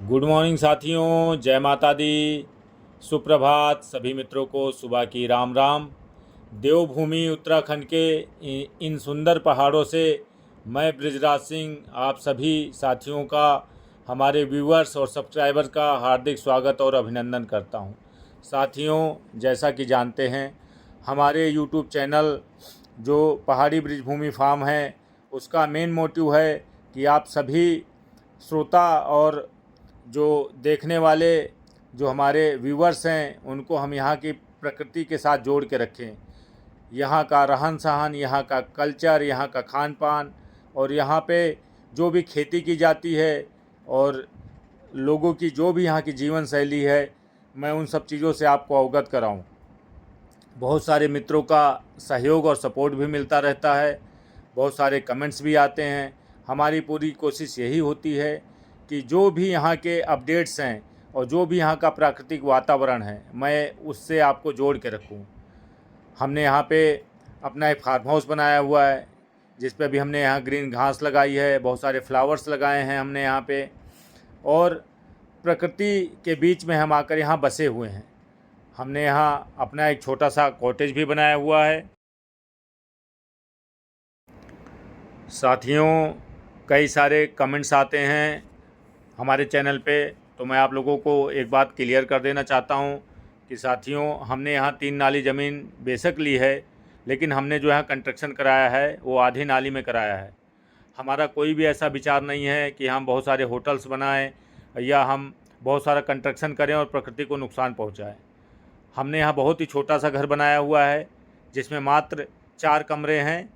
Good morning साथियों, जय माता दी। सुप्रभात। सभी मित्रों को सुबह की राम राम। देवभूमि उत्तराखंड के इन सुंदर पहाड़ों से मैं बृजराज सिंह आप सभी साथियों का, हमारे व्यूअर्स और सब्सक्राइबर्स का हार्दिक स्वागत और अभिनंदन करता हूं। साथियों, जैसा कि जानते हैं, हमारे यूट्यूब चैनल जो पहाड़ी बृजभूमि फार्म है, उसका मेन मोटिव है कि आप सभी श्रोता और जो देखने वाले जो हमारे व्यूवर्स हैं, उनको हम यहाँ की प्रकृति के साथ जोड़ के रखें। यहाँ का रहन सहन, यहाँ का कल्चर, यहाँ का खान पान और यहाँ पे जो भी खेती की जाती है और लोगों की जो भी यहाँ की जीवन शैली है, मैं उन सब चीज़ों से आपको अवगत कराऊं। बहुत सारे मित्रों का सहयोग और सपोर्ट भी मिलता रहता है, बहुत सारे कमेंट्स भी आते हैं। हमारी पूरी कोशिश यही होती है कि जो भी यहाँ के अपडेट्स हैं और जो भी यहाँ का प्राकृतिक वातावरण है, मैं उससे आपको जोड़ के रखूँ। हमने यहाँ पे अपना एक फार्म हाउस बनाया हुआ है, जिस पे भी हमने यहाँ ग्रीन घास लगाई है, बहुत सारे फ्लावर्स लगाए हैं हमने यहाँ पे, और प्रकृति के बीच में हम आकर यहाँ बसे हुए हैं। हमने यहाँ अपना एक छोटा सा कॉटेज भी बनाया हुआ है। साथियों, कई सारे कमेंट्स आते हैं हमारे चैनल पे, तो मैं आप लोगों को एक बात क्लियर कर देना चाहता हूँ कि साथियों, हमने यहाँ 3 नाली ज़मीन बेशक ली है, लेकिन हमने जो यहाँ कंस्ट्रक्शन कराया है वो आधी नाली में कराया है। हमारा कोई भी ऐसा विचार नहीं है कि हम बहुत सारे होटल्स बनाएं या हम बहुत सारा कंस्ट्रक्शन करें और प्रकृति को नुकसान पहुँचाएँ। हमने यहाँ बहुत ही छोटा सा घर बनाया हुआ है, जिसमें मात्र 4 कमरे हैं।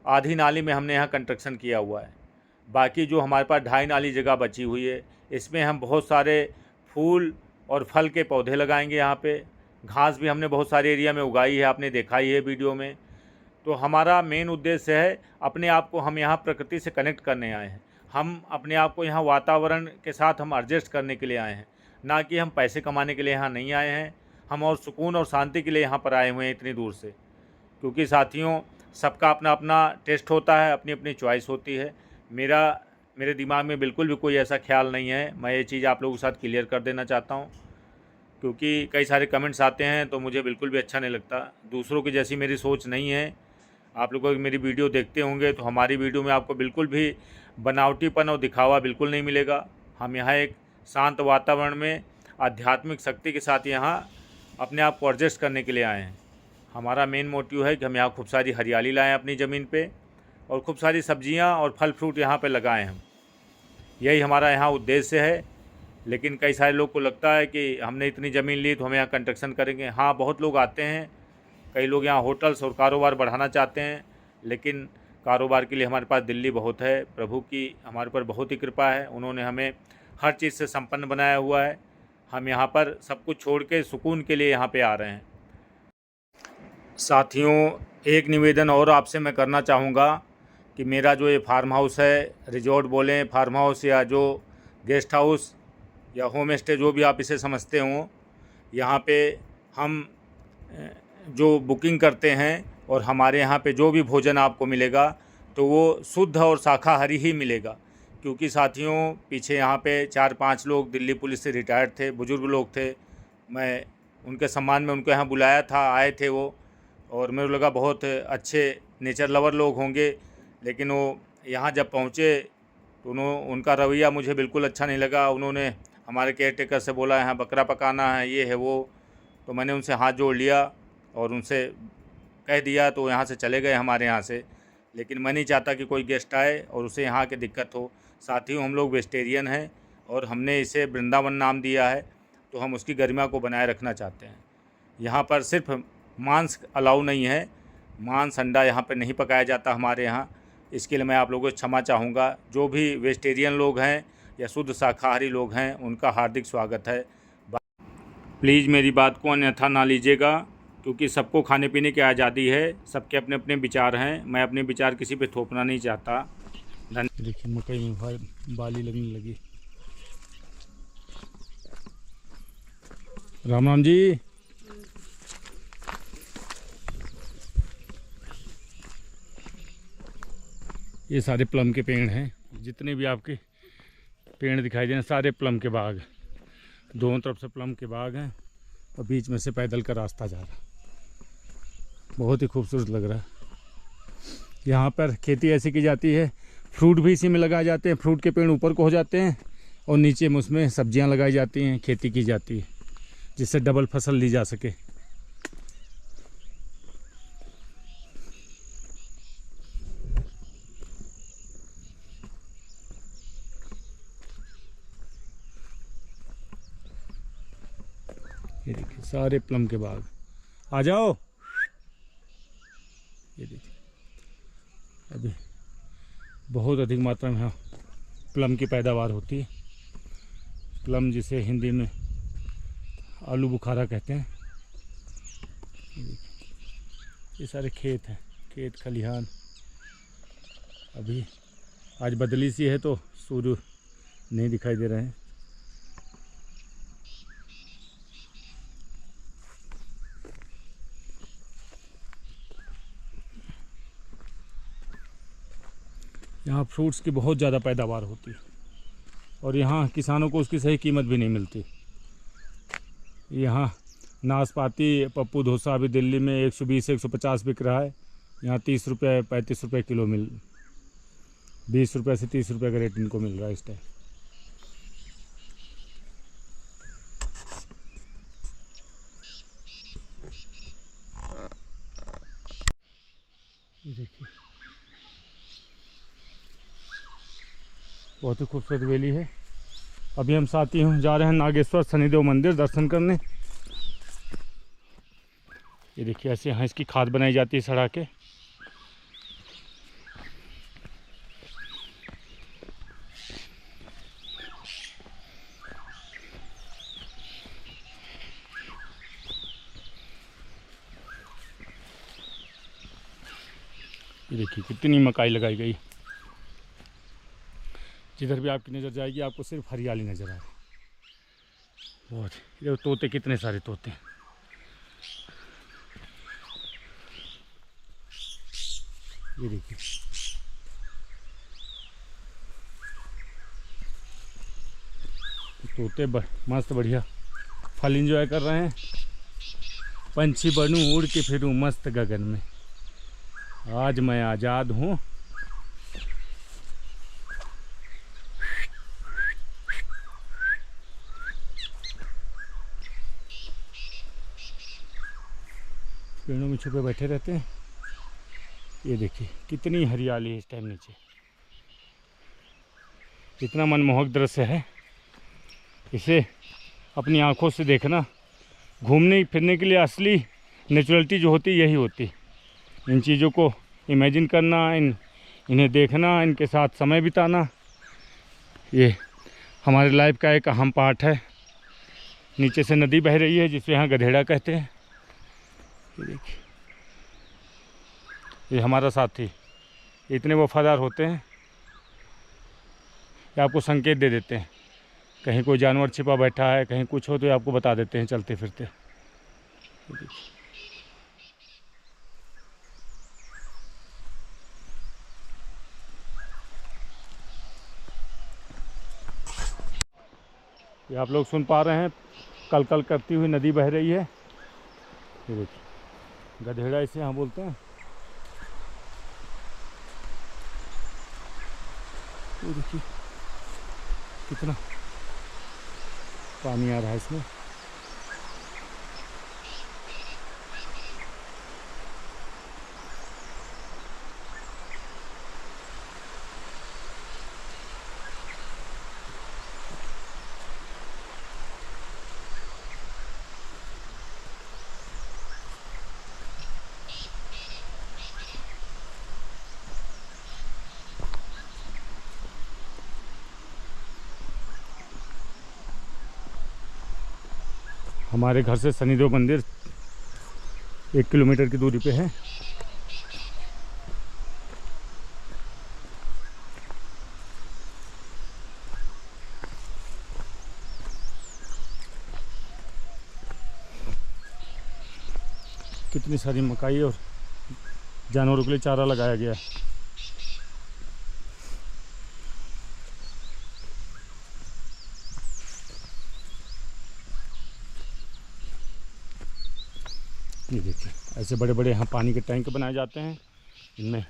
आधी नाली में हमने यहाँ कंस्ट्रक्शन किया हुआ है। बाकी जो हमारे पास 2.5 नाली जगह बची हुई है, इसमें हम बहुत सारे फूल और फल के पौधे लगाएंगे। यहाँ पे घास भी हमने बहुत सारे एरिया में उगाई है, आपने देखा ही है वीडियो में। तो हमारा मेन उद्देश्य है, अपने आप को हम यहाँ प्रकृति से कनेक्ट करने आए हैं। हम अपने आप को यहाँ वातावरण के साथ हम एडजस्ट करने के लिए आए हैं, ना कि हम पैसे कमाने के लिए यहाँ नहीं आए हैं। हम और सुकून और शांति के लिए यहाँ पर आए हुए हैं इतनी दूर से। क्योंकि साथियों, सबका अपना अपना टेस्ट होता है, अपनी अपनी चॉइस होती है। मेरे दिमाग में बिल्कुल भी कोई ऐसा ख्याल नहीं है। मैं ये चीज़ आप लोगों के साथ क्लियर कर देना चाहता हूँ, क्योंकि कई सारे कमेंट्स आते हैं तो मुझे बिल्कुल भी अच्छा नहीं लगता। दूसरों की जैसी मेरी सोच नहीं है। आप लोग मेरी वीडियो देखते होंगे तो हमारी वीडियो में आपको बिल्कुल भी बनावटीपन और दिखावा बिल्कुल नहीं मिलेगा। हम यहाँ एक शांत वातावरण में आध्यात्मिक शक्ति के साथ यहाँ अपने आप को एडजस्ट करने के लिए आए हैं। हमारा मेन मोटिव है कि हम यहाँ खूब सारी हरियाली लाएँ अपनी ज़मीन पे, और खूब सारी सब्जियां और फल फ्रूट यहाँ पे लगाएं हम। यही हमारा यहाँ उद्देश्य है। लेकिन कई सारे लोग को लगता है कि हमने इतनी ज़मीन ली तो हम यहाँ कंस्ट्रक्शन करेंगे। हाँ, बहुत लोग आते हैं, कई लोग यहाँ होटल्स और कारोबार बढ़ाना चाहते हैं, लेकिन कारोबार के लिए हमारे पास दिल्ली बहुत है। प्रभु की हमारे पर बहुत ही कृपा है, उन्होंने हमें हर चीज़ से संपन्न बनाया हुआ है। हम यहाँ पर सब कुछ छोड़ के सुकून के लिए यहाँ पर आ रहे हैं। साथियों, एक निवेदन और आपसे मैं करना चाहूँगा कि मेरा जो ये फार्म हाउस है, रिजॉर्ट बोलें, फार्म हाउस या जो गेस्ट हाउस या होम स्टे, जो भी आप इसे समझते हों, यहाँ पे हम जो बुकिंग करते हैं और हमारे यहाँ पे जो भी भोजन आपको मिलेगा तो वो शुद्ध और शाकाहारी ही मिलेगा। क्योंकि साथियों, पीछे यहाँ पे 4-5 लोग दिल्ली पुलिस से रिटायर्ड थे, बुज़ुर्ग लोग थे। मैं उनके सम्मान में उनको यहाँ बुलाया था, आए थे वो, और मेरे को लगा बहुत अच्छे नेचर लवर लोग होंगे। लेकिन वो यहाँ जब पहुँचे तो उनका रवैया मुझे बिल्कुल अच्छा नहीं लगा। उन्होंने हमारे केयर टेकर से बोला यहाँ बकरा पकाना है, ये है वो। तो मैंने उनसे हाथ जोड़ लिया और उनसे कह दिया, तो यहाँ से चले गए हमारे यहाँ से। लेकिन मैं नहीं चाहता कि कोई गेस्ट आए और उसे यहाँ की दिक्कत हो। साथियों, हम लोग वेजिटेरियन हैं और हमने इसे वृंदावन नाम दिया है, तो हम उसकी गरिमा को बनाए रखना चाहते हैं। यहाँ पर सिर्फ मांस अलाउ नहीं है, मांस अंडा यहाँ पर नहीं पकाया जाता हमारे यहाँ। इसके लिए मैं आप लोगों को क्षमा चाहूँगा। जो भी वेजिटेरियन लोग हैं या शुद्ध शाकाहारी लोग हैं, उनका हार्दिक स्वागत है। प्लीज़ मेरी बात को अन्यथा ना लीजिएगा, क्योंकि सबको खाने पीने की आज़ादी है, सबके अपने अपने विचार हैं। मैं अपने विचार किसी पे थोपना नहीं चाहता। देखिए, मकई में बाली लगने लगी। राम राम जी। ये सारे प्लम के पेड़ हैं, जितने भी आपके पेड़ दिखाई दे रहे हैं, सारे प्लम के बाग, दोनों तरफ से प्लम के बाग हैं और बीच में से पैदल का रास्ता जा रहा है। बहुत ही खूबसूरत लग रहा है। यहाँ पर खेती ऐसी की जाती है, फ्रूट भी इसी में लगाए जाते हैं, फ्रूट के पेड़ ऊपर को हो जाते हैं और नीचे में उसमें सब्जियाँ लगाई जाती हैं, खेती की जाती है जिससे डबल फसल ली जा सके। ये देखिए सारे प्लम के बाग, आ जाओ। ये देखिए अभी बहुत अधिक मात्रा में यहाँ प्लम की पैदावार होती है। प्लम जिसे हिंदी में आलू बुखारा कहते हैं। ये सारे खेत हैं, खेत खलिहान। अभी आज बदली सी है तो सूर्य नहीं दिखाई दे रहे हैं। यहाँ फ्रूट्स की बहुत ज़्यादा पैदावार होती है और यहाँ किसानों को उसकी सही कीमत भी नहीं मिलती। यहाँ नाशपाती, पप्पू धोसा अभी दिल्ली में 120 से 150 बिक रहा है, यहाँ 30 रुपये 35 रुपये किलो 20 रुपये से 30 रुपये का रेट इनको मिल रहा है इस टाइम। देखिए बहुत ही खूबसूरत वैली है। अभी हम साथी हूँ जा रहे हैं नागेश्वर शनिदेव मंदिर दर्शन करने। ये देखिए ऐसे यहाँ इसकी खाद बनाई जाती है सड़ा के। ये देखिए कितनी मकाई लगाई गई। जिधर भी आपकी नज़र जाएगी आपको सिर्फ हरियाली नज़र आ रही। बहुत, ये तोते, कितने सारे तोते हैं। ये देखिए तोते मस्त बढ़िया फल एंजॉय कर रहे हैं। पंछी बनूं उड़ के फिरूं मस्त गगन में, आज मैं आज़ाद हूँ। पेड़ों में छुपे बैठे रहते हैं। ये देखिए कितनी हरियाली है इस टाइम नीचे, इतना मनमोहक दृश्य है। इसे अपनी आंखों से देखना, घूमने फिरने के लिए असली नेचुरलिटी जो होती यही होती। इन चीज़ों को इमेजिन करना, इन्हें देखना, इनके साथ समय बिताना, ये हमारे लाइफ का एक अहम पार्ट है। नीचे से नदी बह रही है जिसे यहाँ गधेड़ा कहते हैं। ये देखिए ये हमारा साथी, इतने वफादार होते हैं कि आपको संकेत दे देते हैं। कहीं कोई जानवर छिपा बैठा है, कहीं कुछ हो तो ये आपको बता देते हैं चलते फिरते। ये देखिए ये आप लोग सुन पा रहे हैं, कल कल करती हुई नदी बह रही है। ये देखिए गधेड़ा इसे यहाँ बोलते हैं। ये देखिए कितना पानी आ रहा है इसमें। हमारे घर से शनिदेव मंदिर 1 किलोमीटर की दूरी पे है। कितनी सारी मकाई और जानवरों के लिए चारा लगाया गया है। ये देखिए ऐसे बड़े बड़े यहाँ पानी के टैंक बनाए जाते हैं, इनमें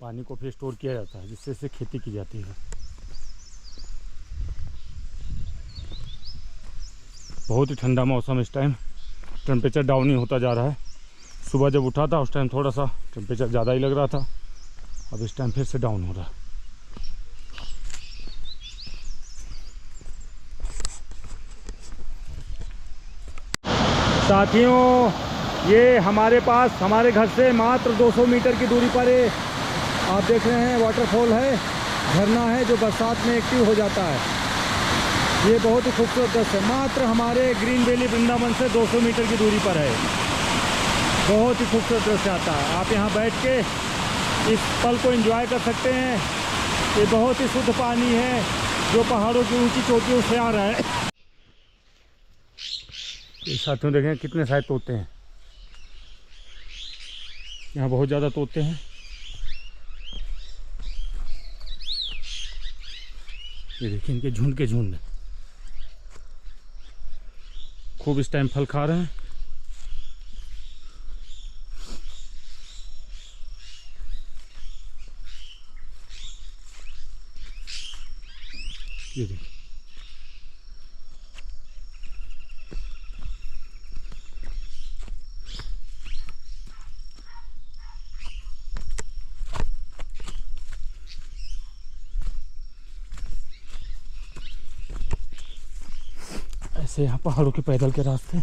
पानी को फिर स्टोर किया जाता है जिससे इससे खेती की जाती है। बहुत ही ठंडा मौसम इस टाइम, टेम्परेचर डाउन ही होता जा रहा है। सुबह जब उठा था उस टाइम थोड़ा सा टेम्परेचर ज़्यादा ही लग रहा था, अब इस टाइम फिर से डाउन हो रहा है। साथियों, ये हमारे पास हमारे घर से मात्र 200 मीटर की दूरी पर आप देख रहे हैं वाटरफॉल है, झरना है जो बरसात में एक्टिव हो जाता है। ये बहुत ही खूबसूरत दृश्य है, मात्र हमारे ग्रीन वैली वृंदावन से 200 मीटर की दूरी पर है। बहुत ही खूबसूरत दृश्य आता है, आप यहाँ बैठ के इस पल को एंजॉय कर सकते हैं। ये बहुत ही शुद्ध पानी है जो पहाड़ों की ऊंची चोटियों से आ रहा है। ये साथियों देखें कितने सारे तोते हैं, यहाँ बहुत ज़्यादा तोते हैं। ये देखिए इनके झुंड के झुंड खूब इस टाइम फल खा रहे हैं। ये देखिए ऐसे यहाँ पहाड़ों के पैदल के रास्ते।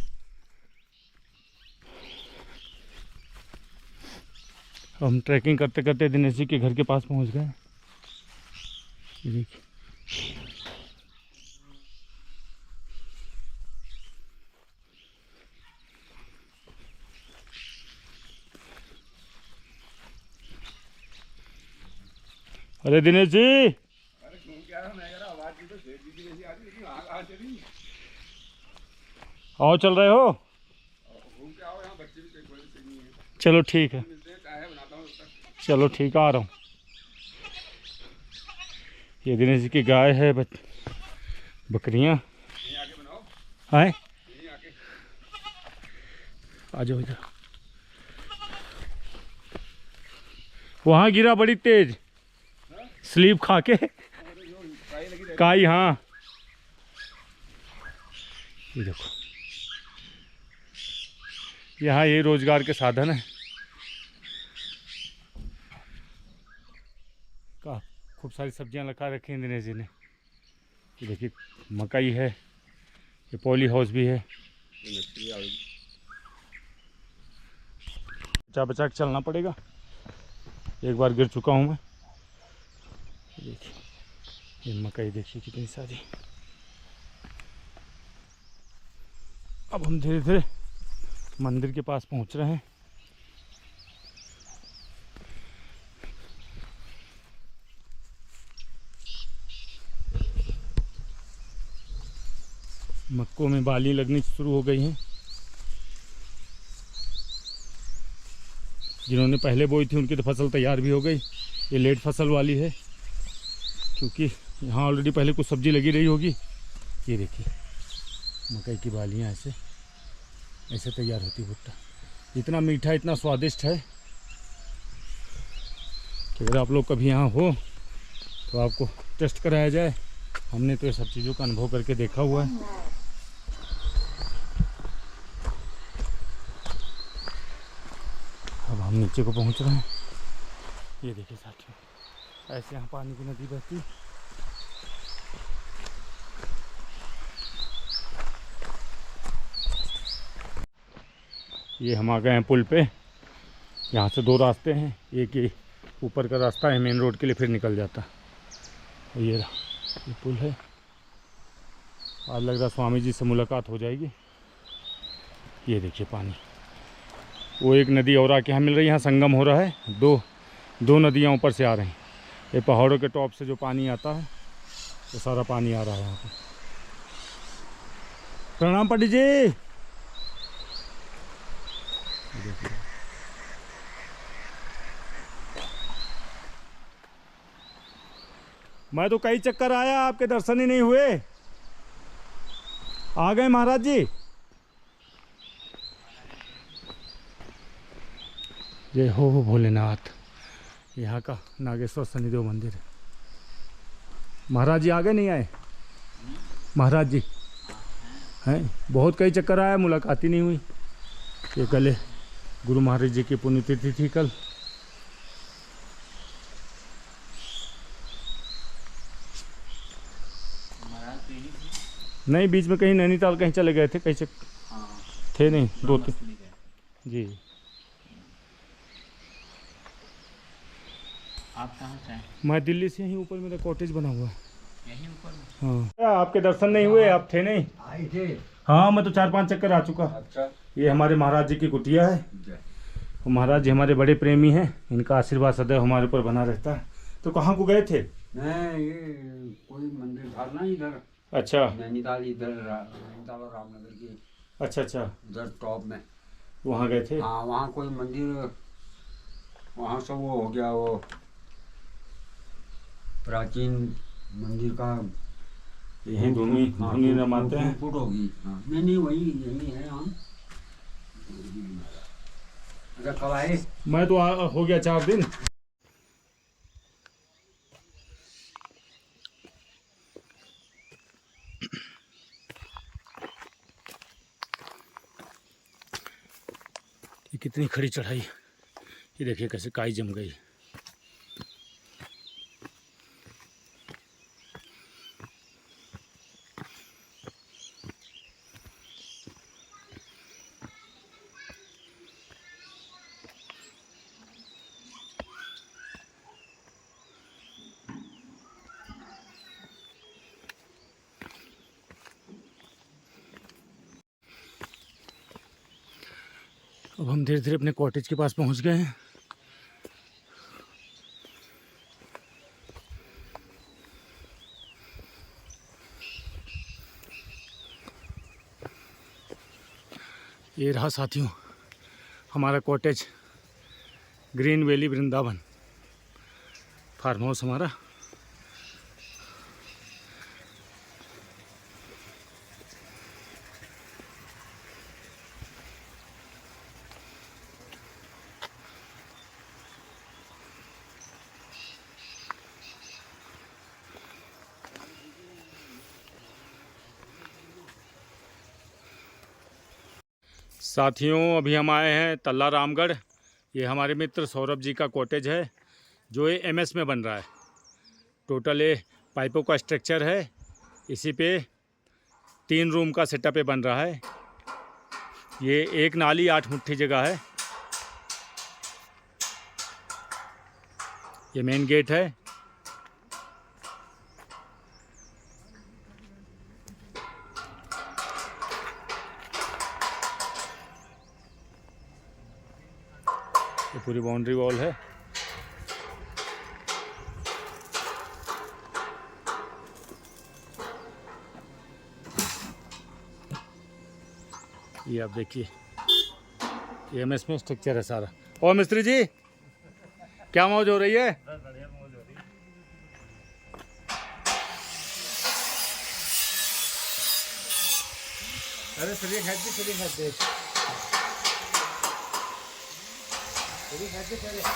हम ट्रैकिंग करते करते दिनेश जी के घर के पास पहुँच गए। ये देखिए अरे दिनेश जी, आओ चल रहे हो? चलो ठीक है, चलो ठीक है, आ रहा हूँ। ये दिनेश जी की गाय है, बकरियाँ हैं। आ जाओ इधर। वहाँ गिरा बड़ी तेज, स्लीप खा के काई। हाँ ये देखो, यहाँ ये रोजगार के साधन है। का खूब सारी सब्जियां लगा रखी हैं दिनेश जी ने। ये देखिए मकई है, ये पॉली हाउस भी है। बचा बचा के चलना पड़ेगा, एक बार गिर चुका हूँ मैं। देखिए ये मकई देखिए कितनी सारी। अब हम धीरे धीरे मंदिर के पास पहुंच रहे हैं। मक्कों में बाली लगनी शुरू हो गई हैं। जिन्होंने पहले बोई थी उनकी तो फसल तैयार भी हो गई। ये लेट फसल वाली है क्योंकि यहाँ ऑलरेडी पहले कुछ सब्जी लगी रही होगी। ये देखिए मकई की बालियाँ ऐसे ऐसे तैयार होती भुट्टा। इतना मीठा इतना स्वादिष्ट है कि अगर आप लोग कभी यहाँ हो तो आपको टेस्ट कराया जाए। हमने तो ये सब चीज़ों का अनुभव करके देखा हुआ है। अब हम नीचे को पहुँच रहे हैं। ये देखिए साथियों ऐसे यहाँ पानी की नदी बहती है। ये हम आ गए हैं पुल पे। यहाँ से दो रास्ते हैं, एक ये ऊपर का रास्ता है मेन रोड के लिए, फिर निकल जाता है। ये पुल है। आज लग रहा स्वामी जी से मुलाकात हो जाएगी। ये देखिए पानी, वो एक नदी और आके यहाँ मिल रही है। यहाँ संगम हो रहा है, दो नदियाँ ऊपर से आ रही हैं। ये पहाड़ों के टॉप से जो पानी आता है वो सारा पानी आ रहा है यहाँ पर। प्रणाम पंडित जी। मैं तो कई चक्कर आया, आपके दर्शन ही नहीं हुए। आ गए महाराज जी। जय हो भोलेनाथ। यहाँ का नागेश्वर शनिदेव मंदिर है। महाराज जी आगे नहीं आए? महाराज जी हैं, बहुत कई चक्कर आया, मुलाकात ही नहीं हुई। ये कल गुरु महाराज जी की पुण्यतिथि थी कल। नहीं, बीच में कहीं नैनीताल कहीं चले गए थे, कहीं थे नहीं, 2-3 जी। आप कहाँ से हैं? मैं दिल्ली से ही, ऊपर मेरा कॉटेज बना हुआ है यहीं ऊपर में। हाँ। आपके दर्शन नहीं हुए? आप थे नहीं? आए थे। हाँ, मैं तो 4-5 चक्कर आ चुका। अच्छा। ये हमारे महाराज जी की कुटिया है। तो महाराज जी हमारे बड़े प्रेमी हैं, इनका आशीर्वाद सदैव हमारे ऊपर बना रहता है। तो कहाँ को गए थे? मैं ये कोई मंदिर था ना इधर। अच्छा। नैनीताल, इधर नैनीताल और रामनगर की। अच्छा अच्छा, उधर टॉप में वहाँ गए थे? हाँ, वहाँ कोई मंदिर, वहाँ सब वो हो गया, वो प्राचीन मंदिर का यही धुनी धुनी रमाते हैं। फुट होगी। हाँ, नहीं वही यही है हम। अच्छा, कब आए? मैं तो हो गया 4 दिन। ये कितनी खड़ी चढ़ाई, ये देखिए कैसे काई जम गई। अब हम धीरे धीरे अपने कॉटेज के पास पहुंच गए हैं। ये रहा साथियों हमारा cottage, green valley Vrindavan farm house हमारा। साथियों अभी हम आए हैं तल्ला रामगढ़। ये हमारे मित्र सौरभ जी का कॉटेज है जो ये एमएस में बन रहा है। टोटल ये पाइपों का स्ट्रक्चर है। इसी पे 3 रूम का सेटअप पे बन रहा है। ये 1 नाली 8 मुट्ठी जगह है। ये मेन गेट है। ये पूरी बाउंड्री वॉल है। ये आप देखिए ये एमएस में स्ट्रक्चर है सारा। और मिस्त्री जी क्या मौज हो रही है? अरे सरिया खाते सरिया खाते सरिया खाते सरिया।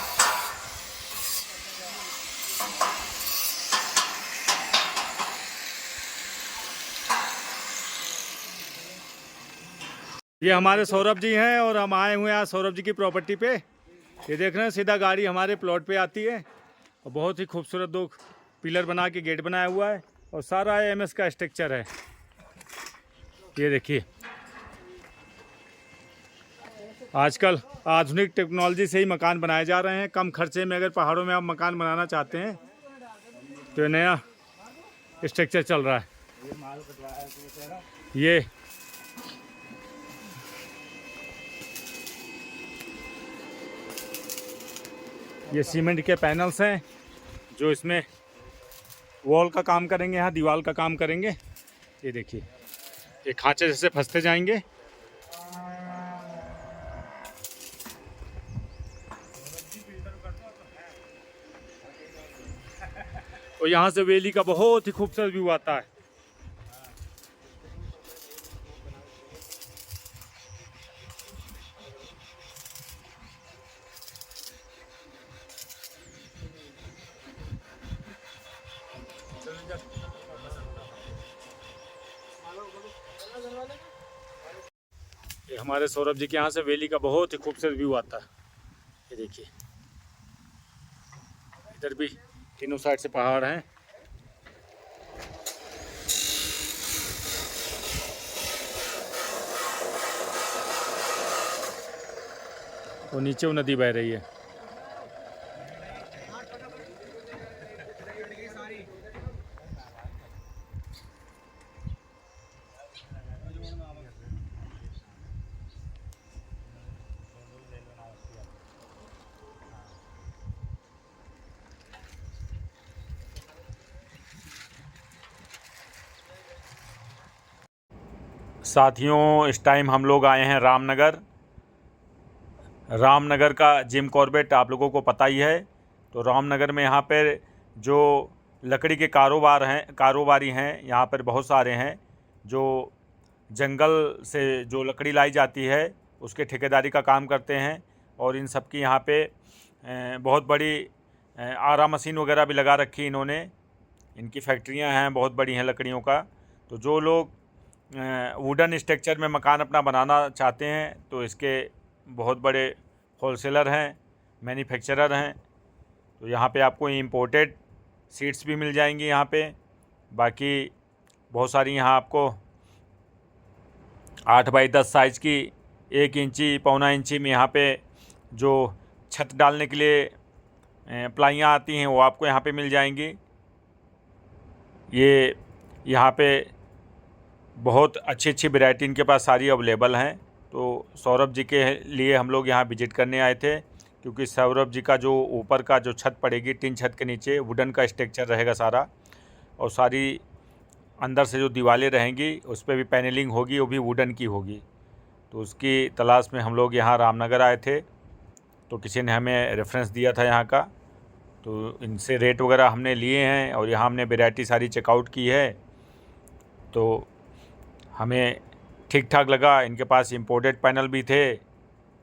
ये हमारे सौरभ जी हैं और हम आए हुए हैं आज सौरभ जी की प्रॉपर्टी पे। ये देख रहे हैं सीधा गाड़ी हमारे प्लॉट पे आती है और बहुत ही खूबसूरत 2 पिलर बना के गेट बनाया हुआ है और सारा एमएस का स्ट्रक्चर है। ये देखिए आजकल आधुनिक टेक्नोलॉजी से ही मकान बनाए जा रहे हैं। कम खर्चे में अगर पहाड़ों में आप मकान बनाना चाहते हैं तो ये नया स्ट्रक्चर चल रहा है। ये सीमेंट के पैनल्स हैं जो इसमें वॉल का काम करेंगे, यहाँ दीवार का काम करेंगे। ये देखिए ये खांचे जैसे फंसते जाएंगे। और यहाँ से वैली का बहुत ही खूबसूरत व्यू आता है। हमारे सौरभ जी के यहाँ से वैली का बहुत ही खूबसूरत व्यू आता है। ये देखिए, इधर भी तीनों साइड से पहाड़ हैं। और नीचे वो नदी बह रही है। साथियों, इस टाइम हम लोग आए हैं रामनगर। रामनगर का जिम कॉर्बेट आप लोगों को पता ही है। तो रामनगर में यहाँ पर जो लकड़ी के कारोबारी हैं, यहाँ पर बहुत सारे हैं जो जंगल से जो लकड़ी लाई जाती है उसके ठेकेदारी का काम करते हैं। और इन सब की यहाँ पे बहुत बड़ी आरा मशीन वगैरह भी लगा रखी इन्होंने। इनकी फैक्ट्रियाँ हैं, बहुत बड़ी हैं लकड़ियों का। तो जो लोग वुडन स्ट्रक्चर में मकान अपना बनाना चाहते हैं तो इसके बहुत बड़े होलसेलर हैं, मैन्युफैक्चरर हैं। तो यहाँ पे आपको इम्पोर्टेड सीट्स भी मिल जाएंगी यहाँ पे। बाकी बहुत सारी यहाँ आपको 8 बाई 10 साइज़ की 1 इंची पौना इंची में यहाँ पे जो छत डालने के लिए प्लाइयाँ आती हैं वो आपको यहाँ पे मिल जाएंगी। ये यहाँ पे बहुत अच्छी अच्छी वैरायटी इनके पास सारी अवेलेबल हैं। तो सौरभ जी के लिए हम लोग यहाँ विज़िट करने आए थे, क्योंकि सौरभ जी का जो ऊपर का जो छत पड़ेगी, टीन छत के नीचे वुडन का स्ट्रक्चर रहेगा सारा, और सारी अंदर से जो दीवारें रहेंगी उस पर भी पैनलिंग होगी, वो भी वुडन की होगी। तो उसकी तलाश में हम लोग यहाँ रामनगर आए थे। तो किसी ने हमें रेफरेंस दिया था यहाँ का, तो इनसे रेट वगैरह हमने लिए हैं और यहाँ हमने वैरायटी सारी चेकआउट की है। तो हमें ठीक ठाक लगा। इनके पास इंपोर्टेड पैनल भी थे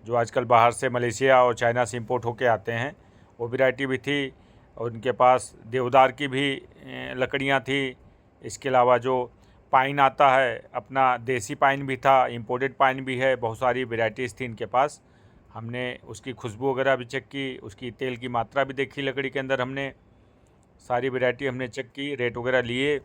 जो आजकल बाहर से मलेशिया और चाइना से इंपोर्ट होके आते हैं, वो वैरायटी भी थी। और इनके पास देवदार की भी लकड़ियाँ थी। इसके अलावा जो पाइन आता है अपना, देसी पाइन भी था, इंपोर्टेड पाइन भी है। बहुत सारी वैरायटीज़ थी इनके पास। हमने उसकी खुशबू वगैरह भी चेक की, उसकी तेल की मात्रा भी देखी लकड़ी के अंदर। हमने सारी वैरायटी हमने चेक की, रेट वगैरह लिए।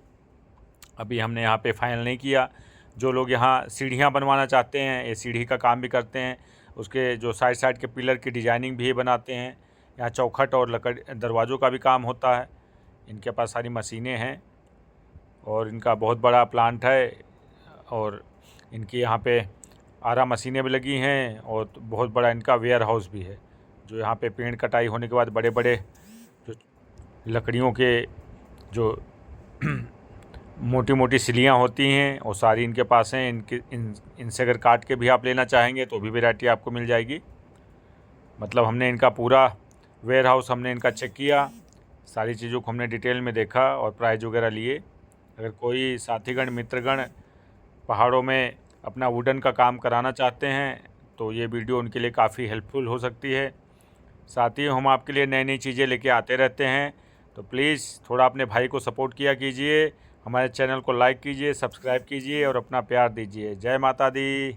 अभी हमने यहाँ पे फाइनल नहीं किया। जो लोग यहाँ सीढ़ियाँ बनवाना चाहते हैं, ये सीढ़ी का काम भी करते हैं। उसके जो साइड के पिलर की डिजाइनिंग भी बनाते हैं। यहाँ चौखट और लकड़ी दरवाज़ों का भी काम होता है। इनके पास सारी मशीनें हैं और इनका बहुत बड़ा प्लांट है। और इनकी यहाँ पे आरा मशीनें भी लगी हैं और बहुत बड़ा इनका वेयर हाउस भी है, जो यहाँ पे पेड़ कटाई होने के बाद बड़े बड़े जो लकड़ियों के जो मोटी मोटी सिलियाँ होती हैं वो सारी इनके पास हैं। इनसे अगर काट के भी आप लेना चाहेंगे तो भी वैरायटी आपको मिल जाएगी। मतलब हमने इनका पूरा वेयर हाउस हमने इनका चेक किया, सारी चीज़ों को हमने डिटेल में देखा और प्राइस वगैरह लिए। अगर कोई साथीगण मित्रगण पहाड़ों में अपना वुडन का काम कराना चाहते हैं तो ये वीडियो उनके लिए काफ़ी हेल्पफुल हो सकती है। साथ ही हम आपके लिए नई नई चीज़ें लेके आते रहते हैं। तो प्लीज़ थोड़ा अपने भाई को सपोर्ट किया कीजिए, हमारे चैनल को लाइक कीजिए, सब्सक्राइब कीजिए और अपना प्यार दीजिए। जय माता दी।